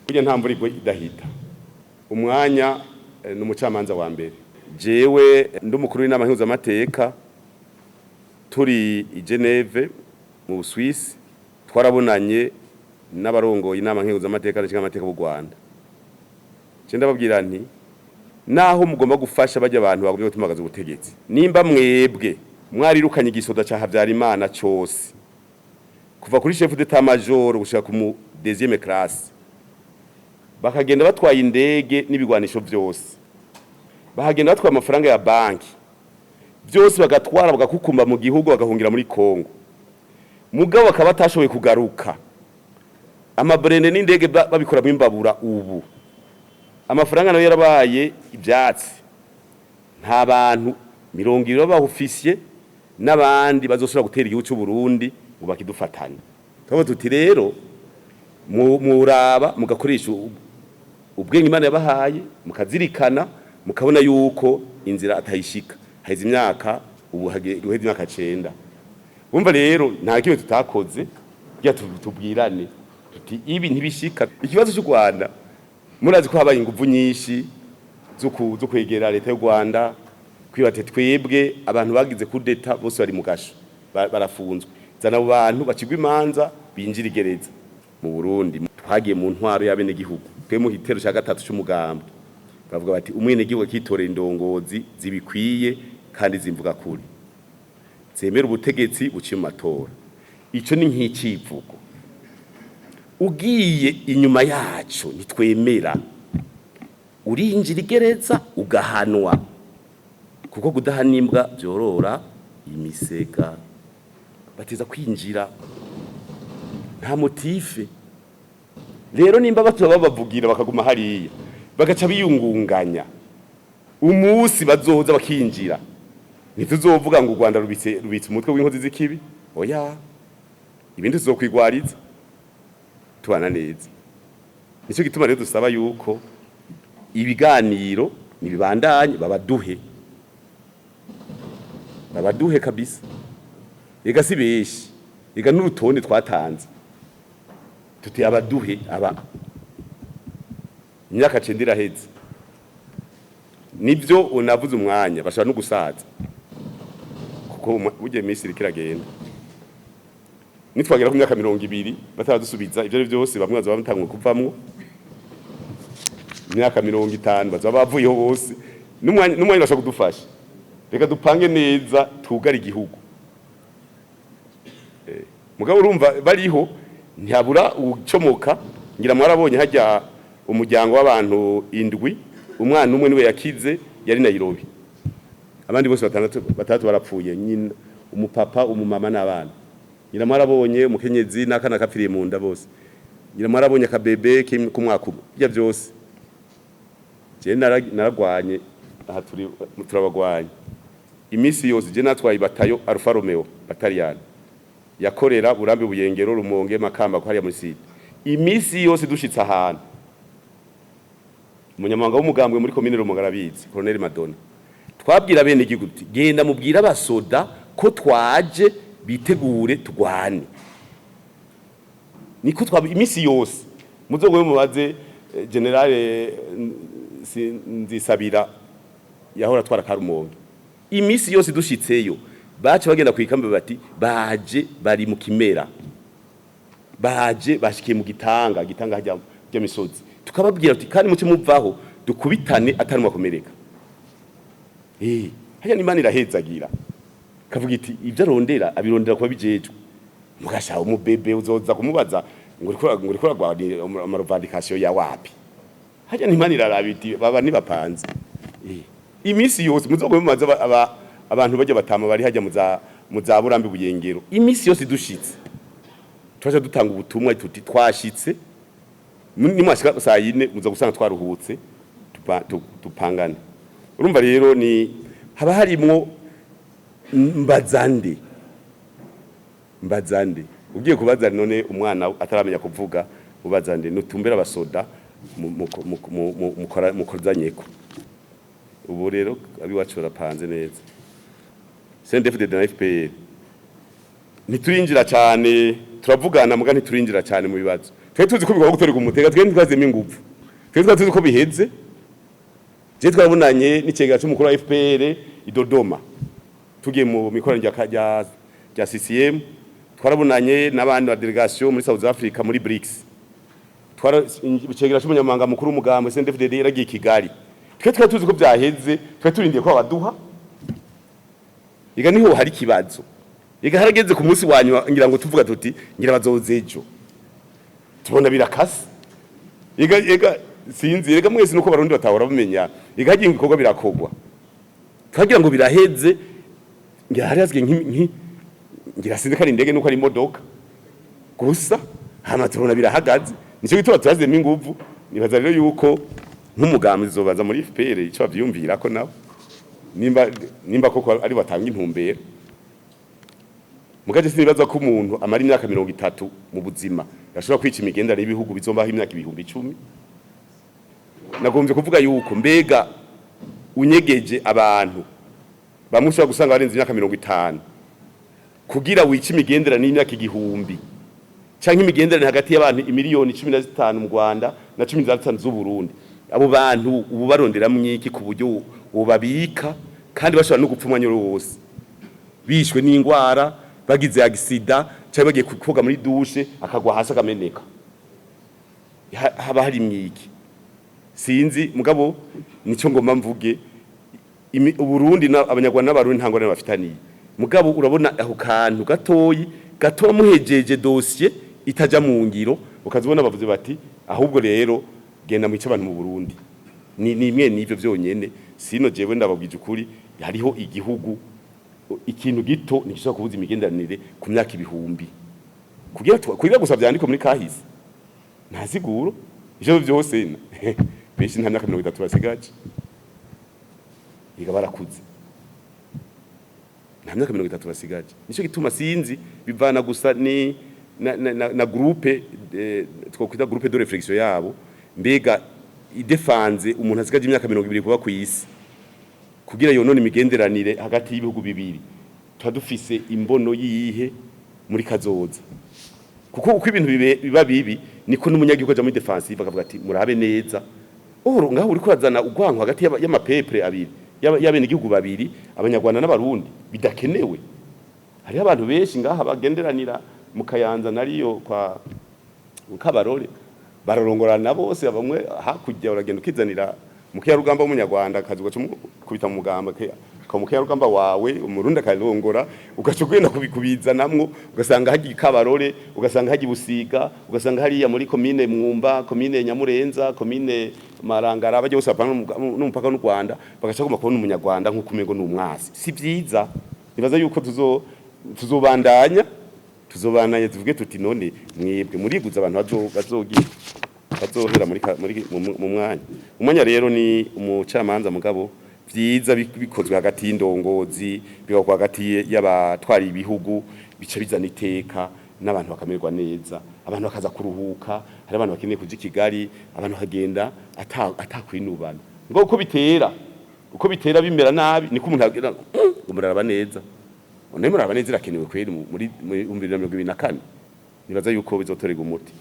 burya nta mvura igwa idahita. Umwanya n'umucamanza wa mbere. Jewe ndumukuru w'inama mpuzamamateka turi i Geneve mu Swiss, twarabonanye n'abarongoye inama mpuzamamateka n'ishingamateka b'u Rwanda. Cenda babwira nti naho mugomba gufasha bajya abantu bagomba gutumagaza ubutegetsi, nimba mwebwe mwarirukanye igisoda ca Havyarimana cyose kuva kuri chef d'état major gushika ku deuxième classe, bakagenda batwaye indege n'ibigwanisho byose, bahagenda batwaye amafaranga ya banki byose, bagatwara bagakukumba mu gihugu bagahungira muri Kongo, mugabo bakaba batashoboye kugaruka. Amabrene n'indege babikora mu imbabura. Ubu amafaranga nayo yarabaye ibyatsi, nta bantu 20 b'ofisiye n'abandi bazosubira gutera igihugu cy'u Burundi ngo bakidufatanye. Twaba tuti rero muraba mugakoresha ubwenge Imana yabahaye, mukazirikana, mukabona yuko inzira atayishika. Haize imyaka ubu uheze imyaka 9. Bumva rero nta kimwe tutakoze bya tubwirane tuti ibi ntibishika. Ikibazo cy'u Rwanda murazi ko habaye inguvu nyinshi zo kwegera leta y'u Rwanda, kwibate twebwe abantu bagize kudeta bose bari mu gasho barafunzwe. Zana abantu bacigwa imanza binjira igereza. Mu Burundi twagiye mu ntwaro y'abene gihugu, twe mu hitero cya gatatu cy'umugambwe, bavuga bati umwene gihugu kitorera indongozi zibikwiye kandi zimvuga kuri zemera ubutegetsi buciye mu matora. Ico ni nk'icivugo. Ugiye inyuma yacu nitwemera, urinjira igereza ugahanwa, kuko kudahanimbwa byorora imisega. Batiza kwinjira nta motife. Rero nimba batuba babavugira bakaguma hariya bagaca biyungunganya, umunsi bazoza bakinjira ntituzovuga ngo u Rwanda rubitse umutwe w'inkozi z'ikibi. Oya, ibindi tuzokwigwariza tubana neza. Nicyo gituma rero dusaba yuko ibiganiro nibibandanye, babaduhe kabisa. Ega si beshi, ega n'urutonde twatanze tuti abaduhe aba imyaka 9 iraheze. Nibyo unavuze umwanya bashaka no gusaza, kuko uje Misiri kiragenda. Nitwagera ku myaka 20 bataradusubiza ibyo byose, bamwe baza bamutangwe kuvamwo. Imyaka 50 baza bavuyeho bose, n'umwanya bashaka kudufasha. Reka dupange neza tugara igihugu. Mugabo urumva bariho ntihabura ucomoka. Ngira mwarabonye hajya umuryango w'abantu 7, umwana umwe niwe yakize, yari Nairobi. Abandi bose batatu barapfuye, nyina umupapa umumama n'abana. Ngira mwarabonye umukenyezi n'akana kapfiriye mu nda bose. Ngira mwarabonye akabebe ku mwaka bya byose. Je naragwanye aha turabagwanye imisi yose. Je natwaye batayo Alfa Romeo bataliyani yakorera Burambe, Buyengero, Rumonge, Makamba ko hariya muri site. Imisi yose dushitse ahantu, Umunyamabanga w'umugambwe muri commune Rumonge arabizi, Colonel Madonna, twabwira bene igihugu genda mubwira abasoda ko twaje bitegure tugwane. Niko imisi yose muzogoye mubaze General Nzisabira yahora twara Karumonge. Imisi yose dushitseyo baca bagenda kwikambe bati baje bari mu Kimera, baje bashikiye mu gitanga hajya misozi. Tukababwira ati kandi muce muvaho dukubitane atari mwakomereka. Haya ni Imana irahezagira, kavuga iti ibyo arondera abirondera kuba bijejwe. Mugasha umubebe uzoza kumubaza ngo uriko ragwani amarovandikasiyo ya wapi. Haya ni Imana irarabiti baba ni bapanze. Imisi yose muzogoye mumaze abantu bajya batama bari hajya mu za Burambe, Buyengero. Imisi yose dushitse twaje dutanga ubutumwa tuti twashitse, ni mwashika saa 4 muza gusanga twaruhutse tupangane. Urumva rero ni haba harimwo mbazande. Ugiye kubaza none umwana ataramenya kuvuga ubazande nutumbera abasoda mukozanyeko. Ubu rero abiwacu rapanze neza. CNDD-FDD na FPR niturinjira cyane, turavugana muga niturinjira cyane mu bibazo. twe tuzi ko bigomba gutorerwa umutega twe ntitwazemo ingufu twe tuzi ko biheze je twabonanye n'icegera cy'umukuru wa FPR i Dodoma tugiye mu mikoranire rya CCM twarabonanye n'abandi ba delegation muri South Africa muri BRICS icegera cy'umunyamabanga mukuru umugambwe CNDD-FDD yaragiye Kigali twe tuzi ko byaheze twe turindiye ko abaduha iga niho hari kibazo iga harageze ku munsi wanyu ngira ngo tuvuga tuti ngira bazozejo tubona birakase iga sinzi rega mwese nuko barundi batahora bamenya iga hagiye ibikorwa birakogwa twagira ngo biraheze ngira hari azwe ngira sinzi kari indege nuko ari imodoka gusa hama tubona birahagaze nico gituma turazemo inguvu nibaza rero yuko nk'umugambi zobaza muri FPR ico bavyumvira ko nabo nimba koko ari batanga intumbero mugaje sinibaza ko umuntu amara imyaka 30 mu buzima yashobora kwica imigendere y'ibihugu bizombaho imyaka 1010 nagomvye kuvuga yuko mbega unyegeje abantu bamwe ushobora gusanga barenze imyaka 50 kugira wica imigendere n'imyaka 1000 canke imigendere hagati y'abantu imiliyoni 15 mu Rwanda na 15 z'Uburundi abo bantu ubu barondera mwiki ku buryo ubabika kandi bashobora no gupfumwa nyoro wose bishwe n'ingwara bagize accident cyangwa bagiye koga muri douche akagwa hasi akameneka haba hari mwiki sinzi mugabo nico ngoma mvuge Uburundi abanyarwanda n'abarundi ntango nabo bafitaniye mugabo urabona aho kantu gatoyi gato muhejeje dossier itaja mu ngiro ukazibona bavuze bati ahubwo rero genda mwica abantu mu Burundi ni imwe n'ivyo byonyene sino jewe ndababwije ukuri hariho igihugu ikintu gito nigishaka kubuza imigenderanire ku myaka 1000 kugira gusa byandiko muri kahise ntaziguro ivyo byose benshi nta myaka 30 basigaje barakuze nta myaka 30 basigaje nico gituma sinzi bivana gusa ni na groupe twokwita groupe de réflexion yabo mbega idefanze umuntu asigaje imyaka 20 kuba ku isi kugira yonone imigenderanire hagati y'ibihugu bibiri twadufise imbono yihe muri kazoza kuko uko ibintu biba bibi niko n'umunyagihugu aja muri defensive akavuga ati murabe neza oro ngaho uri kurazana ugwanko hagati y'amapepre abiri y'abene igihugu babiri abanyarwanda n'abarundi bidakenewe hari abantu benshi ngaha bagenderanira mu Kayanza nariyo kwa Kabarore bararongorana bose bamwe hakujya uragenda ukizanira mukiya rugamba w'umunyarwanda akazuga kubita mu mugamba ka mukiya rugamba wawe umurundi akarongora ugacugenda kubikubizanamwo ugasanga hagiye Kabarore ugasanga hagiye Busiga ugasanga hari ya muri commune Mwumba commune Nyamurenza commune Marangara baje bose apana n'umupaka n'u Rwanda bagashaka kubona umunyarwanda nk'uko umengo n'umwasi si byiza nibaza yuko tuzobandanya tuvuge tuti none mwebwe muriguza abantu bazohera mu mwanya rero ni umucamanza mugabo vyiza bikozwe hagati y'indongozi bigakwa hagati y'abatwari ibihugu bica bizana iteka n'abantu bakamerwa neza abantu bakaza kuruhuka hari abantu bakeneye kuja Kigali abantu bakagenda atakwinubana ngo uko bitera bimera nabi niko umuntu agira umuraraba neza muraba neza irakenewe kweri muri 2024 nibaza yuko bizotorega umuti